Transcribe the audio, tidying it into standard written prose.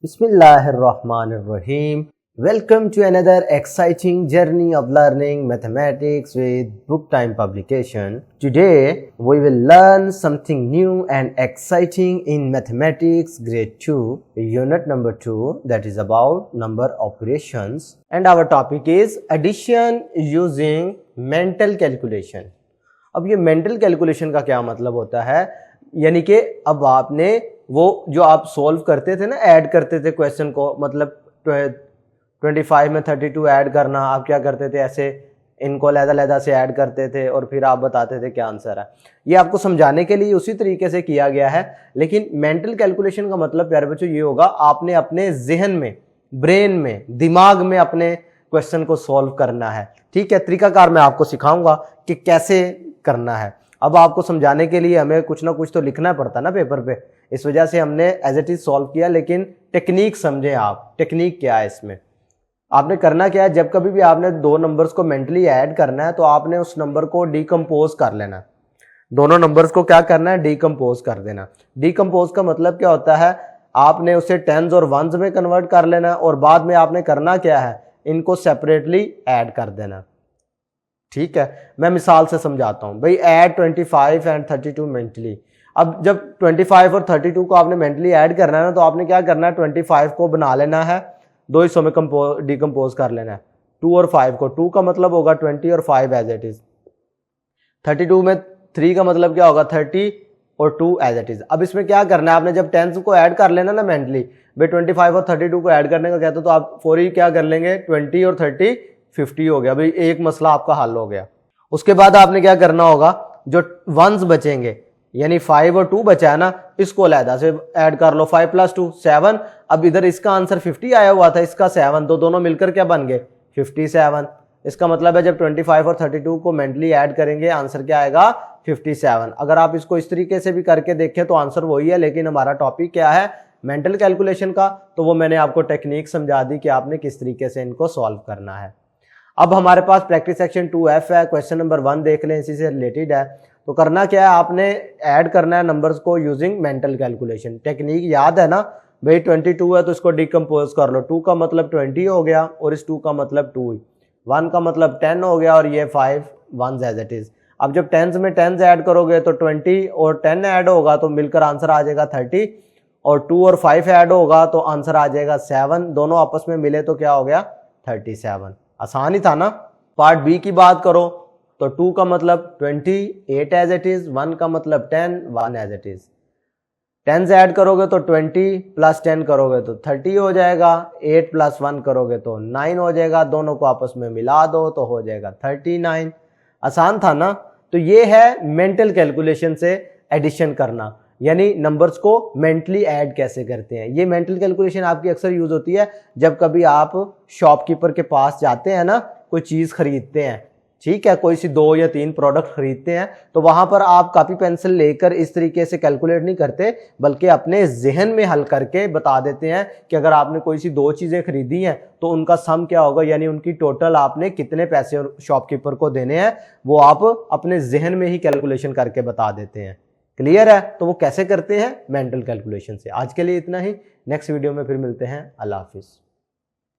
Bismillahirrahmanirrahim. Welcome to another exciting journey of learning mathematics with Book Time publication. Today we will learn something new and exciting in mathematics grade 2 unit number 2, that is about number operations, and our topic is addition using mental calculation. अब ये mental calculation का क्या मतलब होता है, यानी कि अब आपने वो जो आप सॉल्व करते थे ना, ऐड करते थे क्वेश्चन को, मतलब 25 में 32 ऐड करना, आप क्या करते थे, ऐसे इनको अलग-अलग से ऐड करते थे और फिर आप बताते थे क्या आंसर है। ये आपको समझाने के लिए उसी तरीके से किया गया है, लेकिन मेंटल कैलकुलेशन का मतलब प्यारे बच्चों ये होगा, आपने अपने जहन में, ब्रेन में, दिमाग में अपने क्वेश्चन को सॉल्व करना है। ठीक है, तरीकाकार मैं आपको सिखाऊंगा कि कैसे करना है। अब आपको समझाने के लिए हमें कुछ ना कुछ तो लिखना पड़ता ना पेपर पे, इस वजह से हमने एज इट इज सॉल्व किया, लेकिन टेक्निक समझें आप। टेक्निक क्या है इसमें, आपने करना क्या है, जब कभी भी आपने दो नंबर्स को मेंटली ऐड करना है तो आपने उस नंबर को डिकम्पोज कर लेना है। दोनों नंबर्स को क्या करना है, डिकम्पोज कर देना। डिकम्पोज का मतलब क्या होता है, आपने उसे टेंस और वंस में कन्वर्ट कर लेना और बाद में आपने करना क्या है, इनको सेपरेटली ऐड कर देना। ठीक है, मैं मिसाल से समझाता हूं भाई। Add 25 and 32 mentally. अब जब 25 और 32 को आपने मेंटली ऐड करना है ना, तो आपने क्या करना है, 25 को बना लेना है, दो हिस्सों में डिकम्पोज कर लेना है, 2 और 5 को। 2 का मतलब होगा 20 और 5 एज इट इज। 32 में 3 का मतलब क्या होगा, 30 और 2 एज इट इज। अब इसमें क्या करना है, आपने जब 10 को ऐड कर लेना ना मेंटली, भाई 25 और 32 को ऐड करने का कहते तो आप फौरी क्या कर लेंगे, 20 और 30 50 हो गया, भाई एक मसला आपका हल हो गया। उसके बाद आपने क्या करना होगा, जो वंस बचेंगे यानी 5 और 2 बचा है ना, इसको अलहदा से ऐड कर लो। 5 + 2 7। अब इधर इसका आंसर 50 आया हुआ था, इसका 7, तो दोनों मिलकर क्या बन गए, 57। इसका मतलब है जब 25 और 32 को मेंटली ऐड करेंगे, आंसर क्या आएगा, 57। अगर आप इसको इस तरीके से भी करके देखें तो आंसर वही है, लेकिन हमारा टॉपिक क्या है, मेंटल कैलकुलेशन का, तो वो मैंने आपको टेक्निक समझा दी कि आपने किस तरीके से इनको सॉल्व करना है। अब हमारे पास प्रैक्टिस सेक्शन 2F है, क्वेश्चन नंबर 1 देख लें, इसी से रिलेटेड है। तो करना क्या है, आपने ऐड करना है नंबर्स को यूजिंग मेंटल कैलकुलेशन। टेक्निक याद है ना भाई, 22 है तो इसको डिकम्पोज कर लो। 2 का मतलब 20 हो गया और इस 2 का मतलब 2, 1 का मतलब 10 हो गया और ये 5 1 एज इट इज। अब जब 10 में 10 ऐड करोगे तो 20 और 10 ऐड होगा तो मिलकर आंसर आ जाएगा 30, और 2 और 5 ऐड होगा तो आंसर आ जाएगा 7। दोनों आपस में मिले तो क्या हो गया, 37। आसान ही था ना। पार्ट बी की बात करो तो 2 का मतलब 28 एज इट इज, 1 का मतलब 10 1 एज इट इज। 10 से ऐड करोगे तो 20 + 10 करोगे तो 30 हो जाएगा, 8 + 1 करोगे तो 9 हो जाएगा, दोनों को आपस में मिला दो तो हो जाएगा 39। आसान था ना। तो ये है मेंटल कैलकुलेशन से एडिशन करना, यानी नंबर्स को मेंटली ऐड कैसे करते हैं। ये मेंटल कैलकुलेशन आपकी अक्सर यूज होती है जब कभी आप शॉपकीपर के पास जाते हैं ना, कोई चीज खरीदते हैं, ठीक है, कोई सी 2 या 3 प्रोडक्ट खरीदते हैं, तो वहां पर आप कॉपी पेंसिल लेकर इस तरीके से कैलकुलेट नहीं करते, बल्कि अपने जहन में हल करके बता देते हैं कि अगर आपने कोई सी 2 चीजें खरीदी हैं तो उनका सम क्या होगा, यानी उनकी टोटल आपने कितने पैसे शॉपकीपर को देने हैं, वो आप अपने जहन में ही कैलकुलेशन करके बता देते हैं। क्लियर है। तो वो कैसे करते हैं, मेंटल कैलकुलेशन से। आज के लिए इतना ही, नेक्स्ट वीडियो में फिर मिलते हैं। अल्लाह हाफिज।